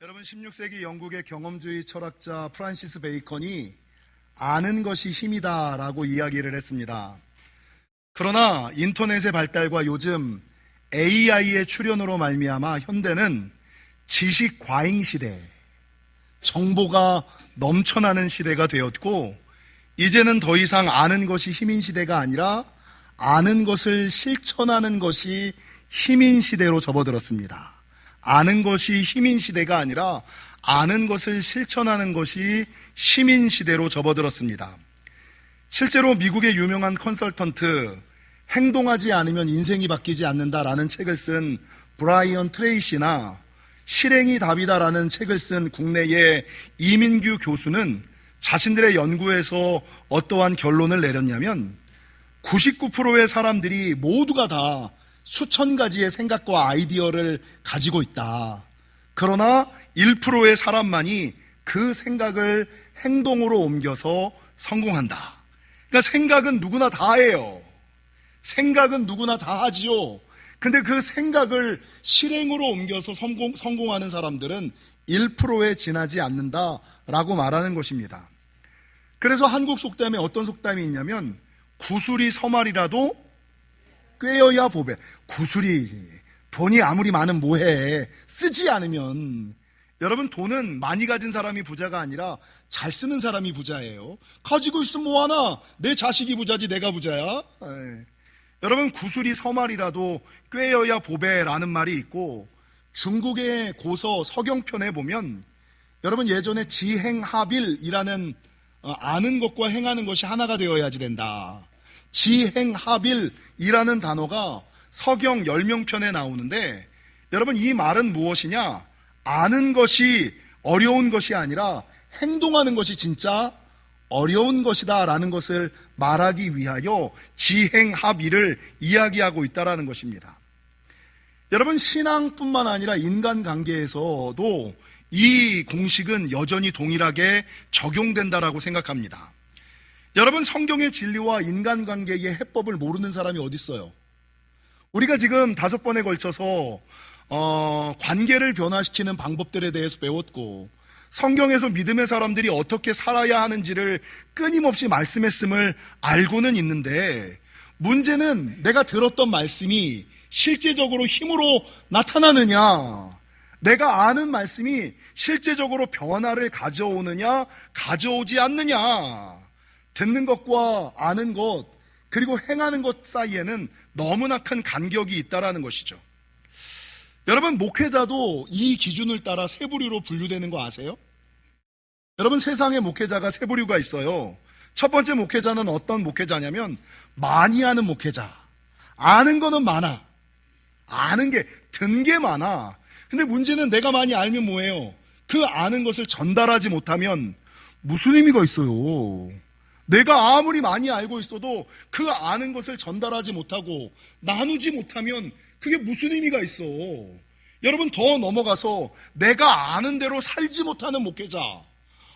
여러분, 16세기 영국의 경험주의 철학자 프란시스 베이컨이 아는 것이 힘이다 라고 이야기를 했습니다. 그러나 인터넷의 발달과 요즘 AI의 출현으로 말미암아 현대는 지식 과잉 시대, 정보가 넘쳐나는 시대가 되었고, 이제는 더 이상 아는 것이 힘인 시대가 아니라 아는 것을 실천하는 것이 힘인 시대로 접어들었습니다. 아는 것이 힘인 시대가 아니라 아는 것을 실천하는 것이 힘인 시대로 접어들었습니다. 실제로 미국의 유명한 컨설턴트, 행동하지 않으면 인생이 바뀌지 않는다라는 책을 쓴 브라이언 트레이시나 실행이 답이다라는 책을 쓴 국내의 이민규 교수는 자신들의 연구에서 어떠한 결론을 내렸냐면 99%의 사람들이 모두가 다 수천 가지의 생각과 아이디어를 가지고 있다. 그러나 1%의 사람만이 그 생각을 행동으로 옮겨서 성공한다. 그러니까 생각은 누구나 다 해요. 생각은 누구나 다 하지요. 근데 그 생각을 실행으로 옮겨서 성공하는 사람들은 1%에 지나지 않는다라고 말하는 것입니다. 그래서 한국 속담에 어떤 속담이 있냐면 구슬이 서말이라도 꿰어야 보배. 구슬이, 돈이 아무리 많으면 뭐해. 쓰지 않으면. 여러분, 돈은 많이 가진 사람이 부자가 아니라 잘 쓰는 사람이 부자예요. 가지고 있으면 뭐하나. 내 자식이 부자지 내가 부자야. 여러분, 구슬이 서말이라도 꿰어야 보배라는 말이 있고, 중국의 고서 서경편에 보면 여러분, 예전에 지행합일이라는 아는 것과 행하는 것이 하나가 되어야지 된다. 지행합일이라는 단어가 서경 열명편에 나오는데, 여러분, 이 말은 무엇이냐? 아는 것이 어려운 것이 아니라 행동하는 것이 진짜 어려운 것이다 라는 것을 말하기 위하여 지행합일을 이야기하고 있다라는 것입니다. 여러분, 신앙뿐만 아니라 인간관계에서도 이 공식은 여전히 동일하게 적용된다라고 생각합니다. 여러분, 성경의 진리와 인간관계의 해법을 모르는 사람이 어디 있어요? 우리가 지금 5번에 걸쳐서 관계를 변화시키는 방법들에 대해서 배웠고, 성경에서 믿음의 사람들이 어떻게 살아야 하는지를 끊임없이 말씀했음을 알고는 있는데, 문제는 내가 들었던 말씀이 실제적으로 힘으로 나타나느냐, 내가 아는 말씀이 실제적으로 변화를 가져오느냐 가져오지 않느냐. 듣는 것과 아는 것, 그리고 행하는 것 사이에는 너무나 큰 간격이 있다라는 것이죠. 여러분, 목회자도 이 기준을 따라 세 부류로 분류되는 거 아세요? 여러분, 세상에 목회자가 세 부류가 있어요. 첫 번째 목회자는 어떤 목회자냐면 많이 아는 목회자. 아는 거는 많아. 아는 게, 든 게 많아. 근데 문제는 내가 많이 알면 뭐예요? 그 아는 것을 전달하지 못하면 무슨 의미가 있어요? 내가 아무리 많이 알고 있어도 그 아는 것을 전달하지 못하고 나누지 못하면 그게 무슨 의미가 있어? 여러분, 더 넘어가서 내가 아는 대로 살지 못하는 목회자,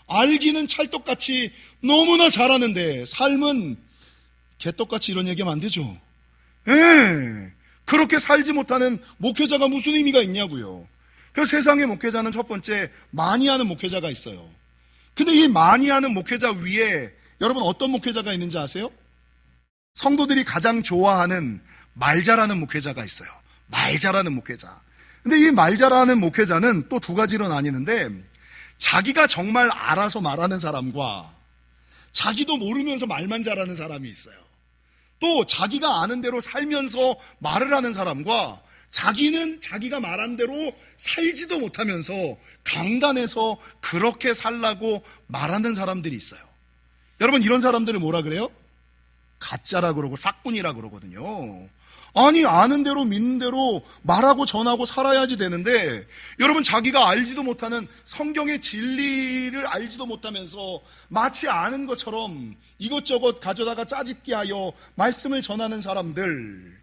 알기는 찰떡같이 너무나 잘하는데 삶은 개떡같이, 이런 얘기하면 안 되죠. 그렇게 살지 못하는 목회자가 무슨 의미가 있냐고요. 그래서 세상의 목회자는 첫 번째 많이 하는 목회자가 있어요. 근데 이 많이 하는 목회자 위에 여러분, 어떤 목회자가 있는지 아세요? 성도들이 가장 좋아하는 말 잘하는 목회자가 있어요. 말 잘하는 목회자. 근데 이 말 잘하는 목회자는 또 두 가지로 나뉘는데, 자기가 정말 알아서 말하는 사람과 자기도 모르면서 말만 잘하는 사람이 있어요. 또 자기가 아는 대로 살면서 말을 하는 사람과 자기는 자기가 말한 대로 살지도 못하면서 강단에서 그렇게 살라고 말하는 사람들이 있어요. 여러분, 이런 사람들을 뭐라 그래요? 가짜라 그러고 싹군이라 그러거든요. 아니, 아는 대로 믿는 대로 말하고 전하고 살아야지 되는데, 여러분, 자기가 알지도 못하는 성경의 진리를 알지도 못하면서 마치 아는 것처럼 이것저것 가져다가 짜집기 하여 말씀을 전하는 사람들,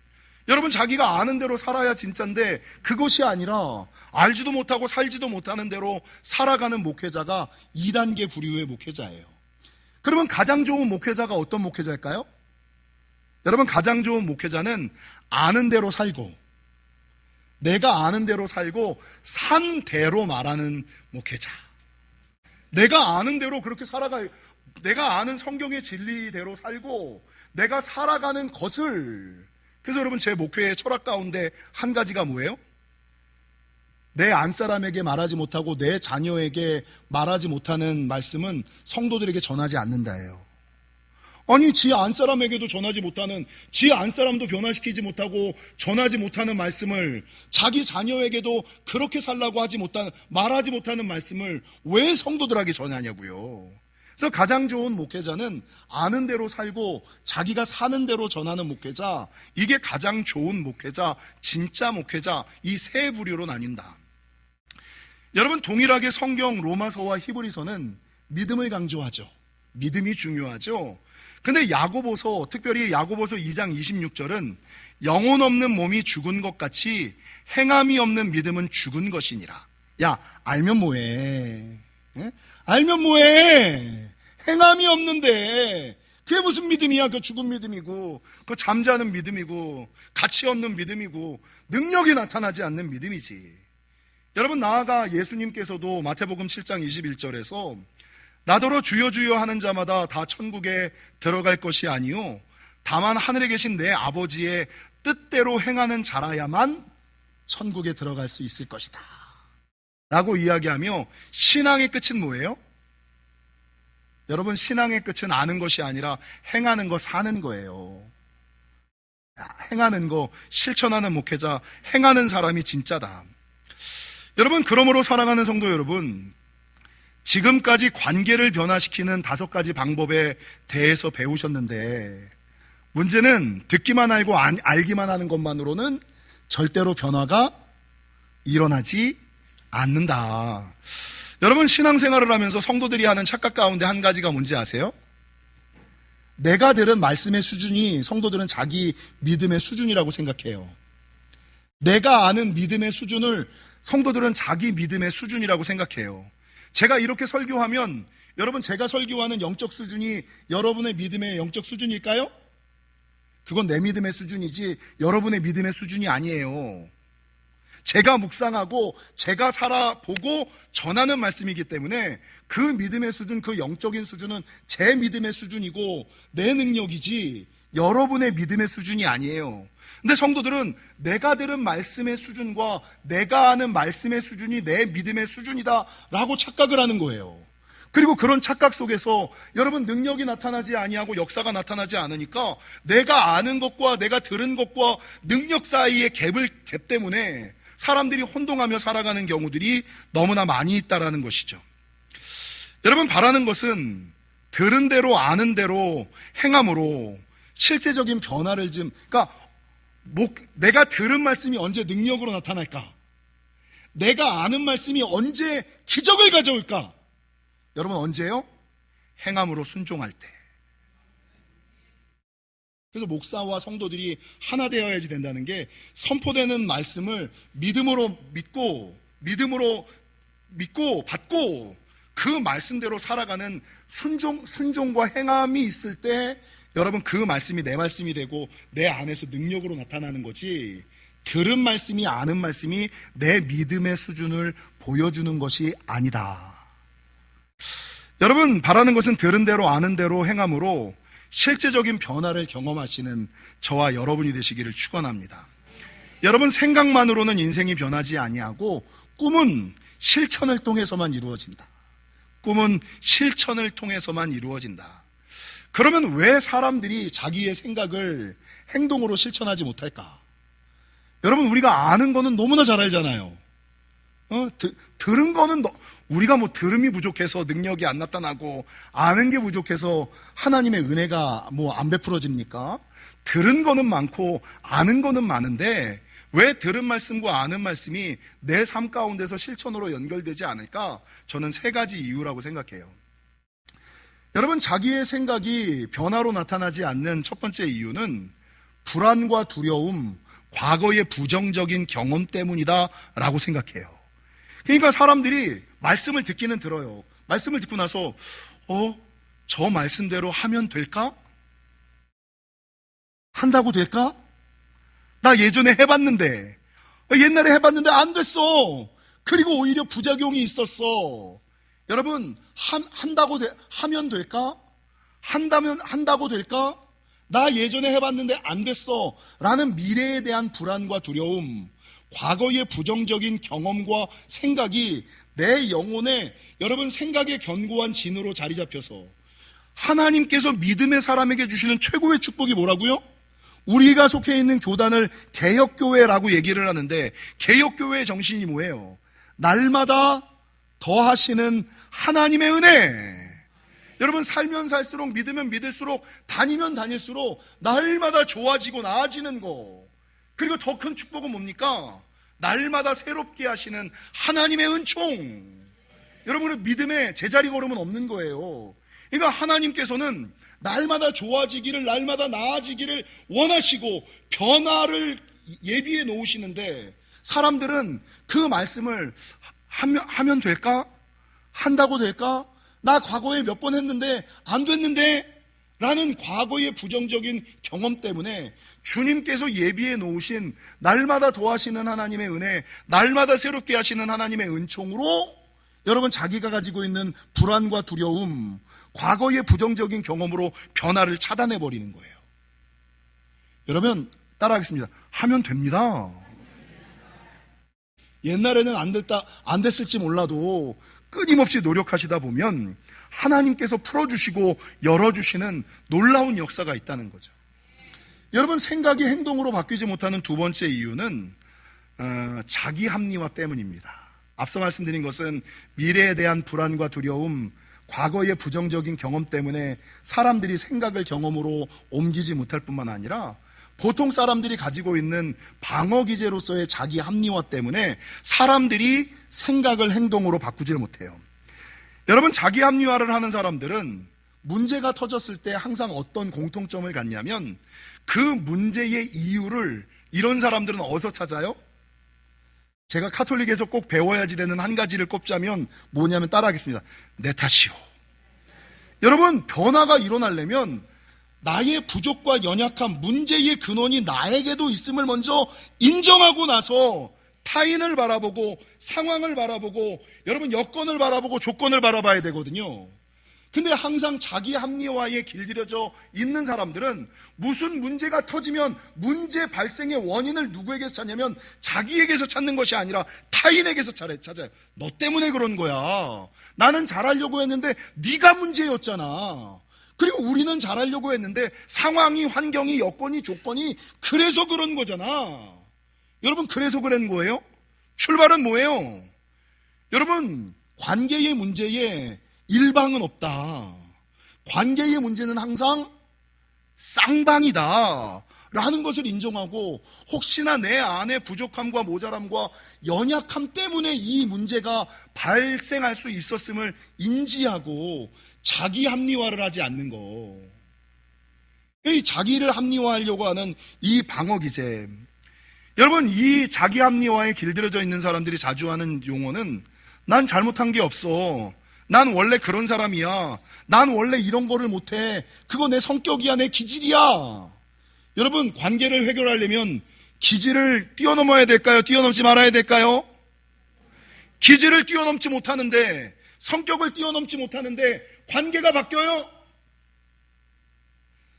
여러분, 자기가 아는 대로 살아야 진짜인데 그것이 아니라 알지도 못하고 살지도 못하는 대로 살아가는 목회자가 2단계 부류의 목회자예요. 그러면 가장 좋은 목회자가 어떤 목회자일까요? 여러분, 가장 좋은 목회자는 아는 대로 살고 내가 아는 대로 살고 산 대로 말하는 목회자. 내가 아는 대로 그렇게 내가 아는 성경의 진리대로 살고 내가 살아가는 것을. 그래서 여러분, 제 목회의 철학 가운데 한 가지가 뭐예요? 내 안사람에게 말하지 못하고 내 자녀에게 말하지 못하는 말씀은 성도들에게 전하지 않는다예요. 아니, 지 안사람에게도 전하지 못하는, 지 안사람도 변화시키지 못하고 전하지 못하는 말씀을 자기 자녀에게도 그렇게 살라고 말하지 못하는 말씀을 왜 성도들에게 전하냐고요. 그래서 가장 좋은 목회자는 아는 대로 살고 자기가 사는 대로 전하는 목회자, 이게 가장 좋은 목회자, 진짜 목회자, 이 세 부류로 나뉜다. 여러분, 동일하게 성경 로마서와 히브리서는 믿음을 강조하죠. 믿음이 중요하죠. 근데 야고보서, 특별히 야고보서 2장 26절은 영혼 없는 몸이 죽은 것 같이 행함이 없는 믿음은 죽은 것이니라. 야, 알면 뭐해? 예? 알면 뭐해? 행함이 없는데 그게 무슨 믿음이야? 그 죽은 믿음이고, 그 잠자는 믿음이고, 가치 없는 믿음이고, 능력이 나타나지 않는 믿음이지. 여러분, 나아가 예수님께서도 마태복음 7장 21절에서 나더러 주여 주여 하는 자마다 다 천국에 들어갈 것이 아니요 다만 하늘에 계신 내 아버지의 뜻대로 행하는 자라야만 천국에 들어갈 수 있을 것이다 라고 이야기하며, 신앙의 끝은 뭐예요? 여러분, 신앙의 끝은 아는 것이 아니라 행하는 거, 사는 거예요. 행하는 거, 실천하는 목회자, 행하는 사람이 진짜다. 여러분, 그러므로 사랑하는 성도 여러분, 지금까지 관계를 변화시키는 5가지 방법에 대해서 배우셨는데, 문제는 듣기만 알고 알기만 하는 것만으로는 절대로 변화가 일어나지 않는다. 여러분, 신앙생활을 하면서 성도들이 하는 착각 가운데 한 가지가 뭔지 아세요? 내가 들은 말씀의 수준이 성도들은 자기 믿음의 수준이라고 생각해요. 내가 아는 믿음의 수준을 성도들은 자기 믿음의 수준이라고 생각해요. 제가 이렇게 설교하면 여러분, 제가 설교하는 영적 수준이 여러분의 믿음의 영적 수준일까요? 그건 내 믿음의 수준이지 여러분의 믿음의 수준이 아니에요. 제가 묵상하고 제가 살아보고 전하는 말씀이기 때문에 그 믿음의 수준, 그 영적인 수준은 제 믿음의 수준이고 내 능력이지 여러분의 믿음의 수준이 아니에요. 근데 성도들은 내가 들은 말씀의 수준과 내가 아는 말씀의 수준이 내 믿음의 수준이다 라고 착각을 하는 거예요. 그리고 그런 착각 속에서 여러분, 능력이 나타나지 아니하고 역사가 나타나지 않으니까 내가 아는 것과 내가 들은 것과 능력 사이의 갭 때문에 사람들이 혼동하며 살아가는 경우들이 너무나 많이 있다라는 것이죠. 여러분, 바라는 것은 들은 대로 아는 대로 행함으로 실제적인 변화를 그러니까 내가 들은 말씀이 언제 능력으로 나타날까? 내가 아는 말씀이 언제 기적을 가져올까? 여러분, 언제요? 행함으로 순종할 때. 그래서 목사와 성도들이 하나 되어야지 된다는 게, 선포되는 말씀을 믿음으로 믿고 받고 그 말씀대로 살아가는 순종과 행함이 있을 때 여러분, 그 말씀이 내 말씀이 되고 내 안에서 능력으로 나타나는 거지, 들은 말씀이 아는 말씀이 내 믿음의 수준을 보여주는 것이 아니다. 여러분, 바라는 것은 들은 대로 아는 대로 행함으로 실제적인 변화를 경험하시는 저와 여러분이 되시기를 축원합니다. 여러분, 생각만으로는 인생이 변하지 아니하고 꿈은 실천을 통해서만 이루어진다. 꿈은 실천을 통해서만 이루어진다. 그러면 왜 사람들이 자기의 생각을 행동으로 실천하지 못할까? 여러분, 우리가 아는 거는 너무나 잘 알잖아요. 들은 거는 우리가 들음이 부족해서 능력이 안 나타나고 아는 게 부족해서 하나님의 은혜가 안 베풀어집니까? 들은 거는 많고 아는 거는 많은데 왜 들은 말씀과 아는 말씀이 내 삶 가운데서 실천으로 연결되지 않을까? 저는 3가지 이유라고 생각해요. 여러분, 자기의 생각이 변화로 나타나지 않는 첫 번째 이유는 불안과 두려움, 과거의 부정적인 경험 때문이다라고 생각해요. 그러니까 사람들이 말씀을 듣기는 들어요. 말씀을 듣고 나서 저 말씀대로 하면 될까? 한다고 될까? 나 예전에 해봤는데 옛날에 해봤는데 안 됐어. 그리고 오히려 부작용이 있었어. 여러분, 하면 될까? 한다고 될까? 나 예전에 해봤는데 안 됐어 라는 미래에 대한 불안과 두려움, 과거의 부정적인 경험과 생각이 내 영혼에 여러분 생각의 견고한 진으로 자리 잡혀서 하나님께서 믿음의 사람에게 주시는 최고의 축복이 뭐라고요? 우리가 속해 있는 교단을 개혁교회라고 얘기를 하는데, 개혁교회의 정신이 뭐예요? 날마다 더하시는 하나님의 은혜. 여러분, 살면 살수록, 믿으면 믿을수록, 다니면 다닐수록 날마다 좋아지고 나아지는 거. 그리고 더 큰 축복은 뭡니까? 날마다 새롭게 하시는 하나님의 은총. 여러분은 믿음의 제자리 걸음은 없는 거예요. 그러니까 하나님께서는 날마다 좋아지기를, 날마다 나아지기를 원하시고 변화를 예비해 놓으시는데, 사람들은 그 말씀을 하면 될까? 한다고 될까? 나 과거에 몇 번 했는데 안 됐는데? 라는 과거의 부정적인 경험 때문에 주님께서 예비해 놓으신 날마다 더하시는 하나님의 은혜, 날마다 새롭게 하시는 하나님의 은총으로 여러분 자기가 가지고 있는 불안과 두려움, 과거의 부정적인 경험으로 변화를 차단해버리는 거예요. 여러분 따라하겠습니다. 하면 됩니다. 옛날에는 안 됐을지 몰라도 끊임없이 노력하시다 보면 하나님께서 풀어주시고 열어주시는 놀라운 역사가 있다는 거죠. 여러분, 생각이 행동으로 바뀌지 못하는 두 번째 이유는 자기 합리화 때문입니다. 앞서 말씀드린 것은 미래에 대한 불안과 두려움, 과거의 부정적인 경험 때문에 사람들이 생각을 경험으로 옮기지 못할 뿐만 아니라 보통 사람들이 가지고 있는 방어 기제로서의 자기 합리화 때문에 사람들이 생각을 행동으로 바꾸질 못해요. 여러분, 자기 합리화를 하는 사람들은 문제가 터졌을 때 항상 어떤 공통점을 갖냐면 그 문제의 이유를 이런 사람들은 어디서 찾아요? 제가 카톨릭에서 꼭 배워야지 되는 한 가지를 꼽자면 뭐냐면 따라하겠습니다. 내 탓이요. 여러분, 변화가 일어나려면 나의 부족과 연약함, 문제의 근원이 나에게도 있음을 먼저 인정하고 나서 타인을 바라보고 상황을 바라보고 여러분 여건을 바라보고 조건을 바라봐야 되거든요. 근데 항상 자기 합리화에 길들여져 있는 사람들은 무슨 문제가 터지면 문제 발생의 원인을 누구에게서 찾냐면 자기에게서 찾는 것이 아니라 타인에게서 찾아요. 너 때문에 그런 거야. 나는 잘하려고 했는데 네가 문제였잖아. 그리고 우리는 잘하려고 했는데 상황이, 환경이, 여건이, 조건이 그래서 그런 거잖아. 여러분, 그래서 그런 거예요? 출발은 뭐예요? 여러분, 관계의 문제에 일방은 없다. 관계의 문제는 항상 쌍방이다 라는 것을 인정하고, 혹시나 내 안에 부족함과 모자람과 연약함 때문에 이 문제가 발생할 수 있었음을 인지하고 자기 합리화를 하지 않는 거. 이 자기를 합리화하려고 하는 이 방어 기제. 여러분, 이 자기 합리화에 길들여져 있는 사람들이 자주 하는 용어는 난 잘못한 게 없어. 난 원래 그런 사람이야. 난 원래 이런 거를 못해. 그거 내 성격이야. 내 기질이야. 여러분, 관계를 해결하려면 기질을 뛰어넘어야 될까요? 뛰어넘지 말아야 될까요? 기질을 뛰어넘지 못하는데, 성격을 뛰어넘지 못하는데 관계가 바뀌어요?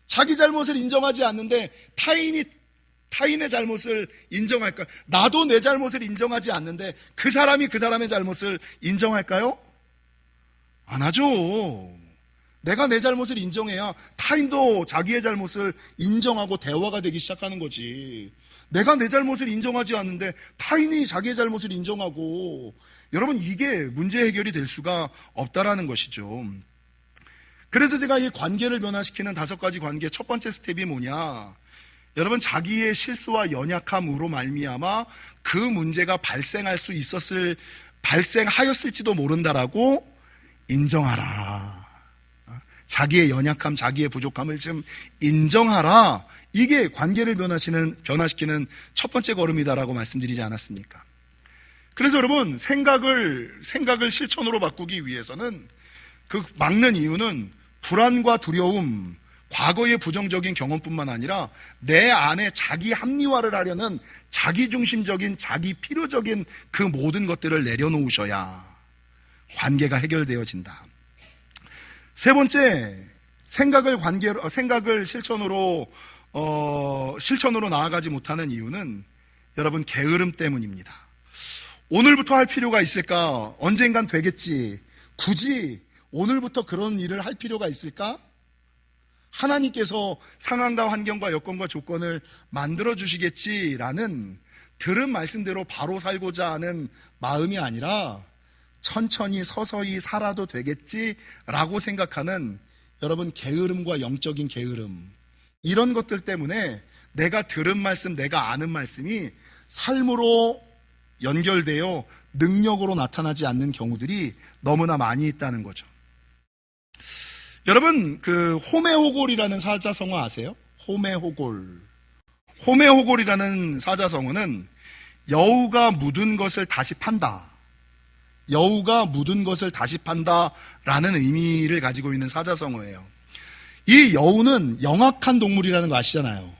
자기 잘못을 인정하지 않는데 타인의 잘못을 인정할까요? 나도 내 잘못을 인정하지 않는데 그 사람이 그 사람의 잘못을 인정할까요? 안 하죠. 내가 내 잘못을 인정해야 타인도 자기의 잘못을 인정하고 대화가 되기 시작하는 거지. 내가 내 잘못을 인정하지 않는데 타인이 자기의 잘못을 인정하고, 여러분, 이게 문제 해결이 될 수가 없다라는 것이죠. 그래서 제가 이 관계를 변화시키는 5가지 관계, 첫 번째 스텝이 뭐냐? 여러분, 자기의 실수와 연약함으로 말미암아 그 문제가 발생하였을지도 모른다라고 인정하라. 자기의 연약함, 자기의 부족함을 좀 인정하라. 이게 관계를 변화시키는 첫 번째 걸음이다라고 말씀드리지 않았습니까? 그래서 여러분, 생각을 실천으로 바꾸기 위해서는 그 막는 이유는 불안과 두려움, 과거의 부정적인 경험뿐만 아니라 내 안에 자기 합리화를 하려는 자기중심적인 자기 필요적인 그 모든 것들을 내려놓으셔야 관계가 해결되어진다. 세 번째, 생각을 실천으로 나아가지 못하는 이유는 여러분 게으름 때문입니다. 오늘부터 할 필요가 있을까? 언젠간 되겠지. 굳이 오늘부터 그런 일을 할 필요가 있을까? 하나님께서 상황과 환경과 여건과 조건을 만들어 주시겠지라는 들은 말씀대로 바로 살고자 하는 마음이 아니라 천천히 서서히 살아도 되겠지라고 생각하는 여러분 게으름과 영적인 게으름, 이런 것들 때문에 내가 들은 말씀, 내가 아는 말씀이 삶으로 연결되어 능력으로 나타나지 않는 경우들이 너무나 많이 있다는 거죠. 여러분, 그 호메호골이라는 사자성어 아세요? 호메호골이라는 사자성어는 여우가 묻은 것을 다시 판다, 여우가 묻은 것을 다시 판다라는 의미를 가지고 있는 사자성어예요. 이 여우는 영악한 동물이라는 거 아시잖아요.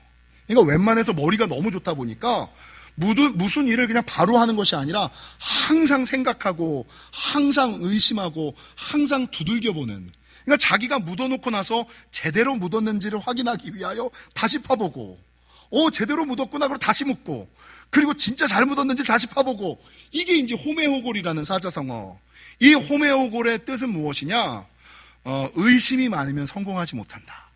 그러니까 웬만해서 머리가 너무 좋다 보니까 무슨 일을 그냥 바로 하는 것이 아니라 항상 생각하고 항상 의심하고 항상 두들겨보는, 그러니까 자기가 묻어놓고 나서 제대로 묻었는지를 확인하기 위하여 다시 파보고, 제대로 묻었구나 그러고 다시 묻고, 그리고 진짜 잘 묻었는지 다시 파보고, 이게 이제 호메호골이라는 사자성어. 이 호메호골의 뜻은 무엇이냐? 의심이 많으면 성공하지 못한다.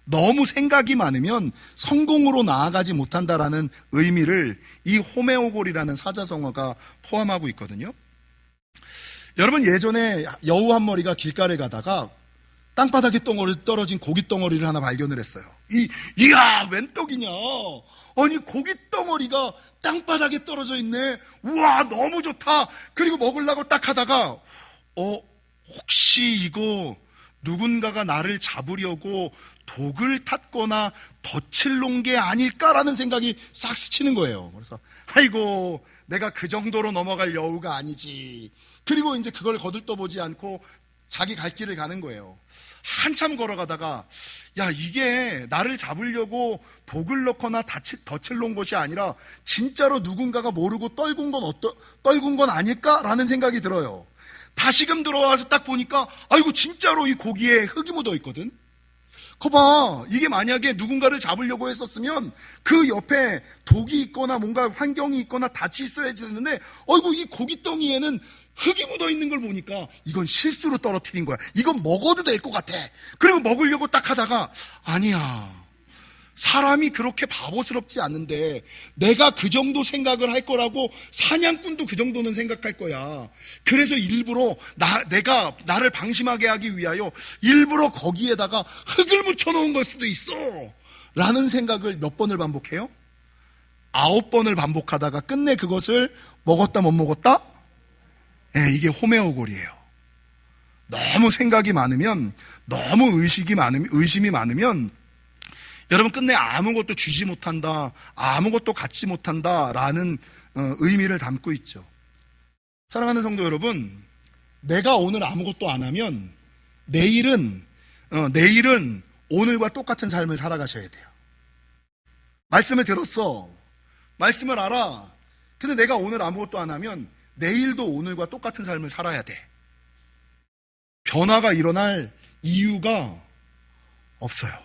너무 생각이 많으면 성공으로 나아가지 못한다라는 의미를 이 호메오골이라는 사자성어가 포함하고 있거든요. 여러분, 예전에 여우 한 마리가 길가를 가다가 땅바닥에 떨어진 고깃덩어리를 하나 발견을 했어요. 이야, 웬 떡이냐? 아니, 고깃덩어리가 땅바닥에 떨어져 있네. 우와, 너무 좋다. 그리고 먹으려고 딱 하다가 혹시 이거 누군가가 나를 잡으려고 독을 탔거나 덫을 놓은 게 아닐까라는 생각이 싹 스치는 거예요. 그래서 아이고, 내가 그 정도로 넘어갈 여우가 아니지. 그리고 이제 그걸 거들떠보지 않고 자기 갈 길을 가는 거예요. 한참 걸어가다가 야, 이게 나를 잡으려고 독을 넣거나 덫을 놓은 것이 아니라 진짜로 누군가가 모르고 떨군 건 아닐까라는 생각이 들어요. 다시금 들어와서 딱 보니까 아이고, 진짜로 이 고기에 흙이 묻어 있거든. 거봐, 이게 만약에 누군가를 잡으려고 했었으면 그 옆에 독이 있거나 뭔가 환경이 있거나 닻이 있어야지 했는데, 어이구, 이 고깃덩이에는 흙이 묻어 있는 걸 보니까 이건 실수로 떨어뜨린 거야. 이건 먹어도 될 것 같아. 그리고 먹으려고 딱 하다가 아니야, 사람이 그렇게 바보스럽지 않는데 내가 그 정도 생각을 할 거라고 사냥꾼도 그 정도는 생각할 거야. 그래서 일부러 내가 나를 방심하게 하기 위하여 일부러 거기에다가 흙을 묻혀놓은 걸 수도 있어 라는 생각을 몇 번을 반복해요? 9번을 반복하다가 끝내 그것을 먹었다 못 먹었다? 네, 이게 호메오골이에요. 너무 생각이 많으면, 너무 의심이 많으면 여러분, 끝내 아무것도 주지 못한다, 아무것도 갖지 못한다라는 의미를 담고 있죠. 사랑하는 성도 여러분, 내가 오늘 아무것도 안 하면 내일은 오늘과 똑같은 삶을 살아가셔야 돼요. 말씀을 들었어, 말씀을 알아. 근데 내가 오늘 아무것도 안 하면 내일도 오늘과 똑같은 삶을 살아야 돼. 변화가 일어날 이유가 없어요.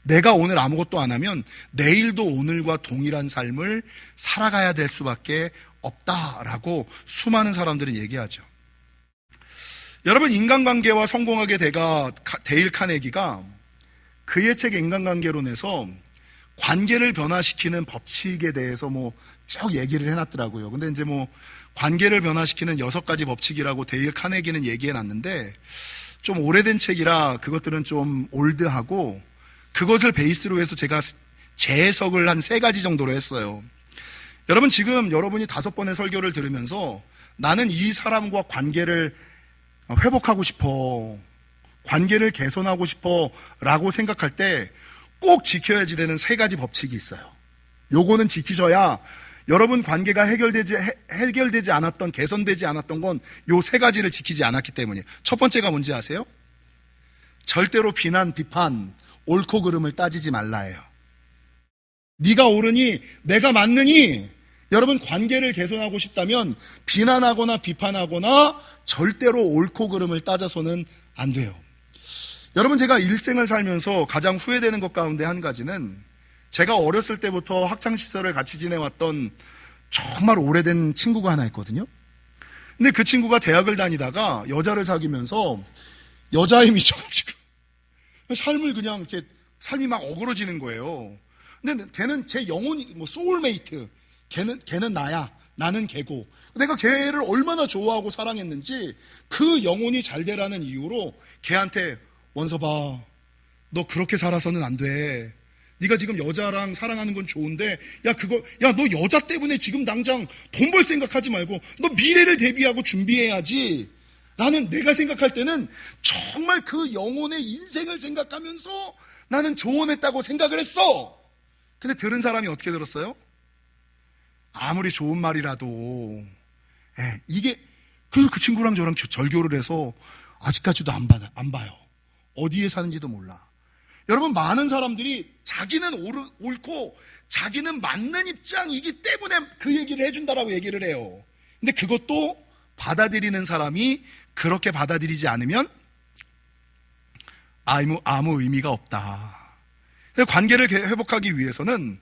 내가 오늘 아무것도 안 하면 내일도 오늘과 동일한 삶을 살아가야 될 수밖에 없다라고 수많은 사람들은 얘기하죠. 여러분, 인간관계와 성공하게 데일 카네기가 그의 책 인간관계론에서 관계를 변화시키는 법칙에 대해서 쭉 얘기를 해놨더라고요. 근데 이제 관계를 변화시키는 6가지 법칙이라고 데일 카네기는 얘기해놨는데, 좀 오래된 책이라 그것들은 좀 올드하고, 그것을 베이스로 해서 제가 재해석을 한 3가지 정도로 했어요. 여러분, 지금 여러분이 5번의 설교를 들으면서 나는 이 사람과 관계를 회복하고 싶어, 관계를 개선하고 싶어 라고 생각할 때 꼭 지켜야지 되는 3가지 법칙이 있어요. 요거는 지키셔야 여러분 관계가 해결되지 않았던, 개선되지 않았던 건 요 3가지를 지키지 않았기 때문이에요. 첫 번째가 뭔지 아세요? 절대로 비난, 비판, 옳고 그름을 따지지 말라예요. 네가 옳으니 내가 맞느니. 여러분, 관계를 개선하고 싶다면 비난하거나 비판하거나 절대로 옳고 그름을 따져서는 안 돼요. 여러분, 제가 일생을 살면서 가장 후회되는 것 가운데 한 가지는 제가 어렸을 때부터 학창시절을 같이 지내왔던 정말 오래된 친구가 하나 있거든요. 근데 그 친구가 대학을 다니다가 여자를 사귀면서 여자에 미쳐가지고 삶을 그냥 이렇게 삶이 막 어그러지는 거예요. 근데 걔는 제 영혼이 소울메이트. 걔는 나야. 나는 걔고. 내가 걔를 얼마나 좋아하고 사랑했는지 그 영혼이 잘 되라는 이유로 걔한테 원서봐. 너 그렇게 살아서는 안 돼. 네가 지금 여자랑 사랑하는 건 좋은데 너 여자 때문에 지금 당장 돈 벌 생각하지 말고 너 미래를 대비하고 준비해야지 라는, 내가 생각할 때는 정말 그 영혼의 인생을 생각하면서 나는 조언했다고 생각을 했어. 근데 들은 사람이 어떻게 들었어요? 아무리 좋은 말이라도 이게 그 친구랑 저랑 절교를 해서 아직까지도 안 봐요. 어디에 사는지도 몰라. 여러분, 많은 사람들이 자기는 옳고 자기는 맞는 입장이기 때문에 그 얘기를 해준다라고 얘기를 해요. 근데 그것도 받아들이는 사람이 그렇게 받아들이지 않으면 아무 의미가 없다. 관계를 회복하기 위해서는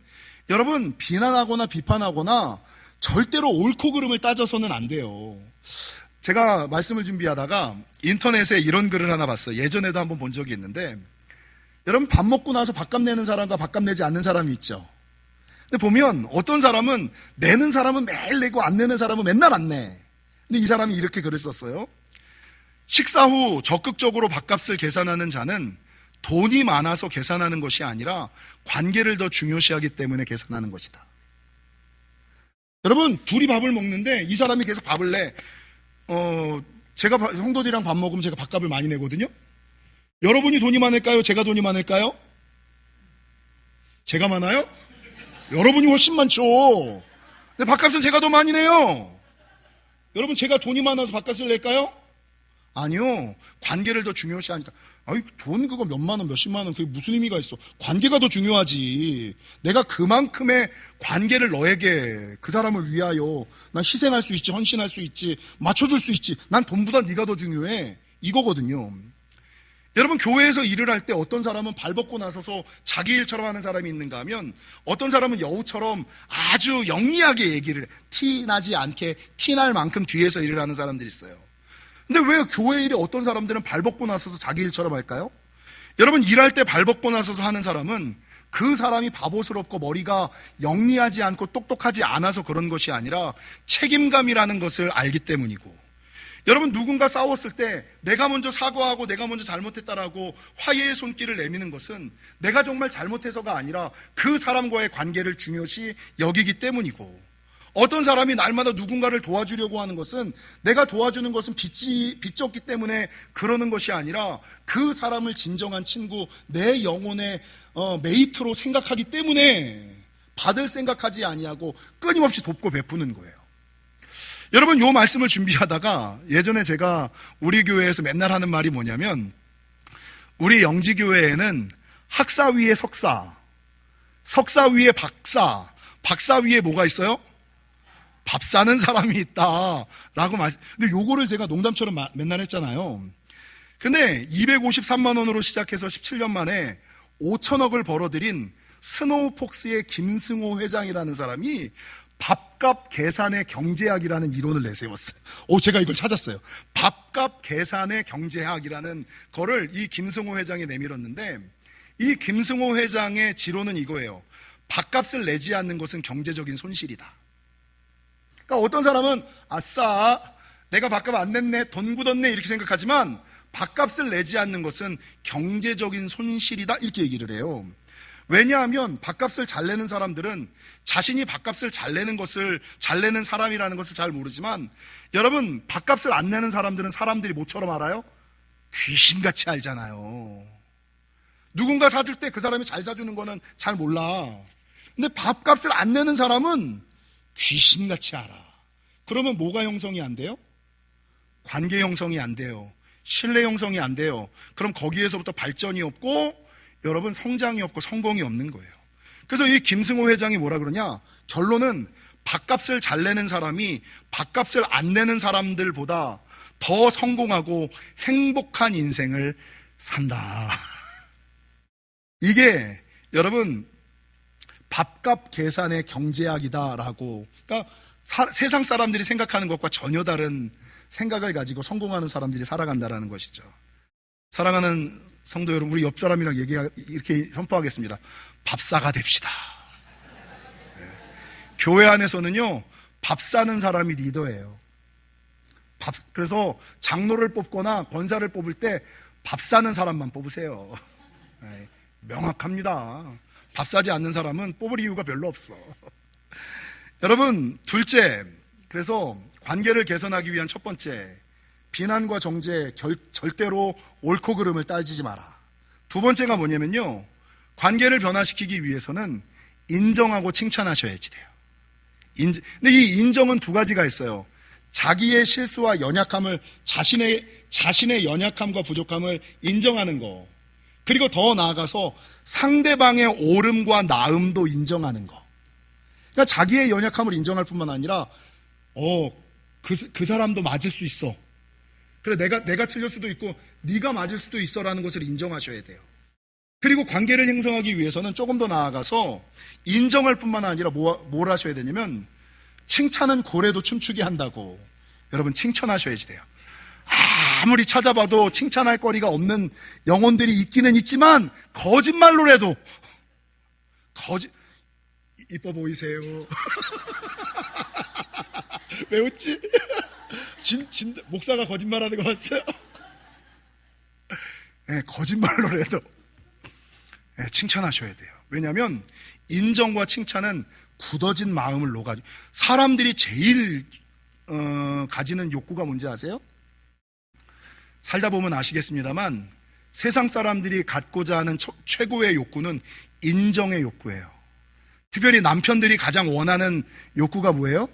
여러분, 비난하거나 비판하거나 절대로 옳고 그름을 따져서는 안 돼요. 제가 말씀을 준비하다가 인터넷에 이런 글을 하나 봤어요. 예전에도 한번 본 적이 있는데, 여러분, 밥 먹고 나서 밥값 내는 사람과 밥값 내지 않는 사람이 있죠. 근데 보면 어떤 사람은 내는 사람은 매일 내고 안 내는 사람은 맨날 안 내. 근데 이 사람이 이렇게 글을 썼어요. 식사 후 적극적으로 밥값을 계산하는 자는 돈이 많아서 계산하는 것이 아니라 관계를 더 중요시하기 때문에 계산하는 것이다. 여러분, 둘이 밥을 먹는데 이 사람이 계속 밥을 내. 제가 성도들이랑 밥 먹으면 제가 밥값을 많이 내거든요. 여러분이 돈이 많을까요? 제가 돈이 많을까요? 제가 많아요? 여러분이 훨씬 많죠. 근데 밥값은 제가 더 많이 내요. 여러분, 제가 돈이 많아서 밥값을 낼까요? 아니요. 관계를 더 중요시하니까. 돈 그거 몇만 원, 몇십만 원, 그게 무슨 의미가 있어. 관계가 더 중요하지. 내가 그만큼의 관계를 너에게, 그 사람을 위하여 난 희생할 수 있지, 헌신할 수 있지, 맞춰줄 수 있지. 난 돈보다 네가 더 중요해. 이거거든요. 여러분, 교회에서 일을 할 때 어떤 사람은 발 벗고 나서서 자기 일처럼 하는 사람이 있는가 하면, 어떤 사람은 여우처럼 아주 영리하게 얘기를 해. 티 나지 않게, 티 날 만큼 뒤에서 일을 하는 사람들이 있어요. 근데 왜 교회 일에 어떤 사람들은 발 벗고 나서서 자기 일처럼 할까요? 여러분, 일할 때 발 벗고 나서서 하는 사람은 그 사람이 바보스럽고 머리가 영리하지 않고 똑똑하지 않아서 그런 것이 아니라 책임감이라는 것을 알기 때문이고, 여러분, 누군가 싸웠을 때 내가 먼저 사과하고 내가 먼저 잘못했다라고 화해의 손길을 내미는 것은 내가 정말 잘못해서가 아니라 그 사람과의 관계를 중요시 여기기 때문이고, 어떤 사람이 날마다 누군가를 도와주려고 하는 것은 내가 도와주는 것은 빚졌기 때문에 그러는 것이 아니라 그 사람을 진정한 친구, 내 영혼의 메이트로 생각하기 때문에 받을 생각하지 아니하고 끊임없이 돕고 베푸는 거예요. 여러분, 이 말씀을 준비하다가 예전에 제가 우리 교회에서 맨날 하는 말이 뭐냐면, 우리 영지교회에는 학사 위에 석사, 석사 위에 박사, 박사 위에 뭐가 있어요? 밥 사는 사람이 있다라고 근데 요거를 제가 농담처럼 맨날 했잖아요. 근데 253만 원으로 시작해서 17년 만에 5천억을 벌어들인 스노우폭스의 김승호 회장이라는 사람이 밥값 계산의 경제학이라는 이론을 내세웠어요. 제가 이걸 찾았어요. 밥값 계산의 경제학이라는 거를 이 김승호 회장이 내밀었는데, 이 김승호 회장의 지론은 이거예요. 밥값을 내지 않는 것은 경제적인 손실이다. 그러니까 어떤 사람은 아싸, 내가 밥값 안 냈네, 돈 굳었네 이렇게 생각하지만 밥값을 내지 않는 것은 경제적인 손실이다 이렇게 얘기를 해요. 왜냐하면 밥값을 잘 내는 사람들은 자신이 밥값을 잘 내는 사람이라는 것을 잘 모르지만, 여러분, 밥값을 안 내는 사람들은 사람들이 뭐처럼 알아요? 귀신같이 알잖아요. 누군가 사줄 때 그 사람이 잘 사주는 거는 잘 몰라. 근데 밥값을 안 내는 사람은 귀신같이 알아. 그러면 뭐가 형성이 안 돼요? 관계 형성이 안 돼요. 신뢰 형성이 안 돼요. 그럼 거기에서부터 발전이 없고 여러분 성장이 없고 성공이 없는 거예요. 그래서 이 김승호 회장이 뭐라 그러냐, 결론은 밥값을 잘 내는 사람이 밥값을 안 내는 사람들보다 더 성공하고 행복한 인생을 산다. 이게 여러분 밥값 계산의 경제학이다라고, 그러니까 세상 사람들이 생각하는 것과 전혀 다른 생각을 가지고 성공하는 사람들이 살아간다라는 것이죠. 사랑하는 성도 여러분, 우리 옆 사람이랑 이렇게 선포하겠습니다. 밥사가 됩시다. 네. 교회 안에서는요, 밥 사는 사람이 리더예요. 그래서 장로를 뽑거나 권사를 뽑을 때 밥 사는 사람만 뽑으세요. 네. 명확합니다. 밥 사지 않는 사람은 뽑을 이유가 별로 없어. 여러분, 둘째, 그래서 관계를 개선하기 위한 첫 번째, 비난과 정죄, 절대로 옳고 그름을 따지지 마라. 두 번째가 뭐냐면요, 관계를 변화시키기 위해서는 인정하고 칭찬하셔야지 돼요. 근데 이 인정은 두 가지가 있어요. 자기의 실수와 연약함을, 자신의 연약함과 부족함을 인정하는 거, 그리고 더 나아가서 상대방의 옳음과 나음도 인정하는 거. 그러니까 자기의 연약함을 인정할 뿐만 아니라 그 사람도 맞을 수 있어. 그래, 내가 틀릴 수도 있고 네가 맞을 수도 있어라는 것을 인정하셔야 돼요. 그리고 관계를 형성하기 위해서는 조금 더 나아가서 인정할 뿐만 아니라 뭘 하셔야 되냐면, 칭찬은 고래도 춤추게 한다고. 여러분, 칭찬하셔야지 돼요. 아무리 찾아봐도 칭찬할 거리가 없는 영혼들이 있기는 있지만, 거짓말로라도 이뻐 보이세요. 왜 웃지? 목사가 거짓말하는 거 봤어요? 네, 거짓말로라도 네, 칭찬하셔야 돼요. 왜냐하면 인정과 칭찬은 굳어진 마음을 녹아줘. 사람들이 제일 가지는 욕구가 뭔지 아세요? 살다 보면 아시겠습니다만, 세상 사람들이 갖고자 하는 최고의 욕구는 인정의 욕구예요. 특별히 남편들이 가장 원하는 욕구가 뭐예요?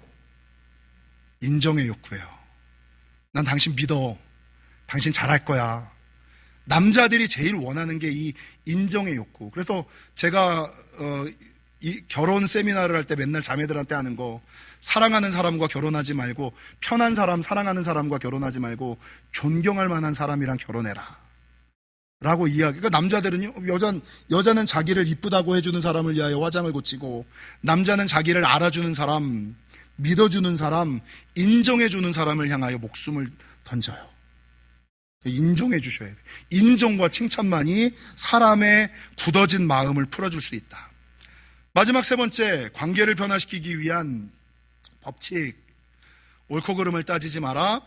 인정의 욕구예요. 난 당신 믿어. 당신 잘할 거야. 남자들이 제일 원하는 게 이 인정의 욕구. 그래서 제가 이 결혼 세미나를 할 때 맨날 자매들한테 하는 거, 사랑하는 사람과 결혼하지 말고, 편한 사람, 사랑하는 사람과 결혼하지 말고 존경할 만한 사람이랑 결혼해라 라고 이야기. 그러니까 남자들은요, 여자는 자기를 이쁘다고 해주는 사람을 위하여 화장을 고치고, 남자는 자기를 알아주는 사람, 믿어주는 사람, 인정해주는 사람을 향하여 목숨을 던져요. 인정해 주셔야 돼요. 인정과 칭찬만이 사람의 굳어진 마음을 풀어줄 수 있다. 마지막 세 번째, 관계를 변화시키기 위한 법칙. 옳고 그름을 따지지 마라.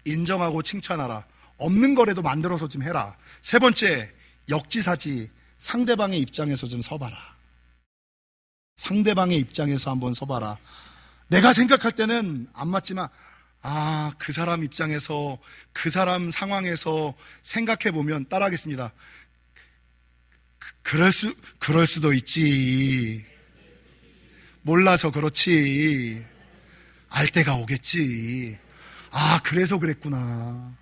인정하고 칭찬하라. 없는 거라도 만들어서 좀 해라. 세 번째, 역지사지. 상대방의 입장에서 좀 서봐라. 상대방의 입장에서 한번 서봐라. 내가 생각할 때는 안 맞지만, 그 사람 입장에서, 그 사람 상황에서 생각해보면, 따라하겠습니다. 그럴 수도 있지. 몰라서 그렇지. 알 때가 오겠지. 그래서 그랬구나.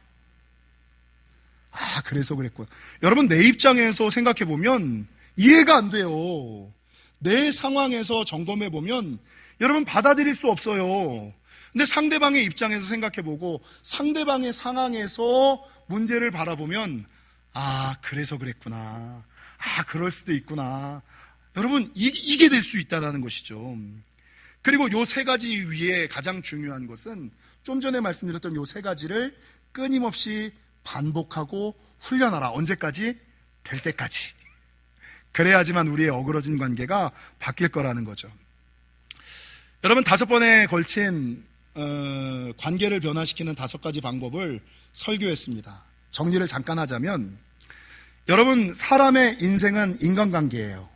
그래서 그랬구나. 여러분, 내 입장에서 생각해보면 이해가 안 돼요. 내 상황에서 점검해보면 여러분 받아들일 수 없어요. 근데 상대방의 입장에서 생각해보고 상대방의 상황에서 문제를 바라보면 그래서 그랬구나. 그럴 수도 있구나. 여러분, 이게 될 수 있다는 것이죠. 그리고 요 세 가지 위에 가장 중요한 것은 좀 전에 말씀드렸던 요 세 가지를 끊임없이 반복하고 훈련하라. 언제까지? 될 때까지. 그래야지만 우리의 어그러진 관계가 바뀔 거라는 거죠. 여러분, 5번에 걸친 관계를 변화시키는 5가지 방법을 설교했습니다. 정리를 잠깐 하자면, 여러분, 사람의 인생은 인간관계예요.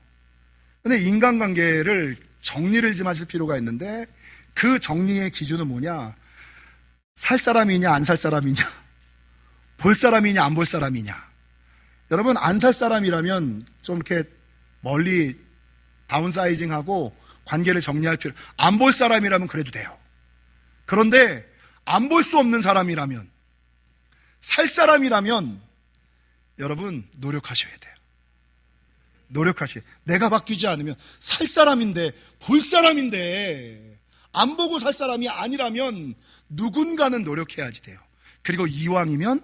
근데 인간관계를 정리를 좀 하실 필요가 있는데, 그 정리의 기준은 뭐냐? 살 사람이냐 안 살 사람이냐, 볼 사람이냐 안 볼 사람이냐. 여러분, 안 살 사람이라면 좀 이렇게 멀리 다운사이징하고 관계를 정리할 필요. 안 볼 사람이라면 그래도 돼요. 그런데 안 볼 수 없는 사람이라면, 살 사람이라면 여러분 노력하셔야 돼요. 내가 바뀌지 않으면 살 사람인데, 볼 사람인데 안 보고 살 사람이 아니라면 누군가는 노력해야지 돼요. 그리고 이왕이면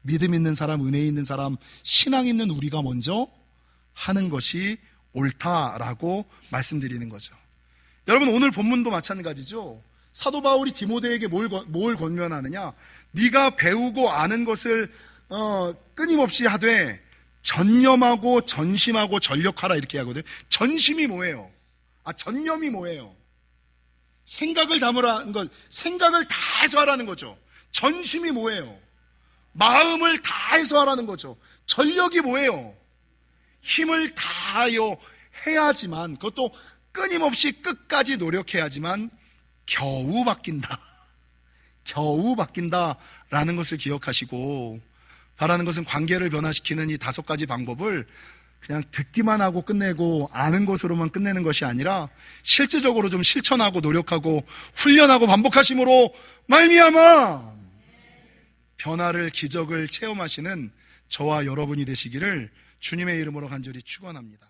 믿음 있는 사람, 은혜 있는 사람, 신앙 있는 우리가 먼저 하는 것이 옳다라고 말씀드리는 거죠. 여러분, 오늘 본문도 마찬가지죠. 사도 바울이 디모데에게 뭘 권면하느냐? 네가 배우고 아는 것을 끊임없이 하되 전념하고 전심하고 전력하라, 이렇게 하거든요. 전심이 뭐예요? 전념이 뭐예요? 생각을 담으라는 것, 생각을 다해서 하라는 거죠. 전심이 뭐예요? 마음을 다해서 하라는 거죠. 전력이 뭐예요? 힘을 다하여 해야지만, 그것도 끊임없이 끝까지 노력해야지만 겨우 바뀐다라는 것을 기억하시고, 바라는 것은 관계를 변화시키는 이 5가지 방법을 그냥 듣기만 하고 끝내고 아는 것으로만 끝내는 것이 아니라 실제적으로 좀 실천하고 노력하고 훈련하고 반복하심으로 말미암아 변화를, 기적을 체험하시는 저와 여러분이 되시기를 주님의 이름으로 간절히 축원합니다.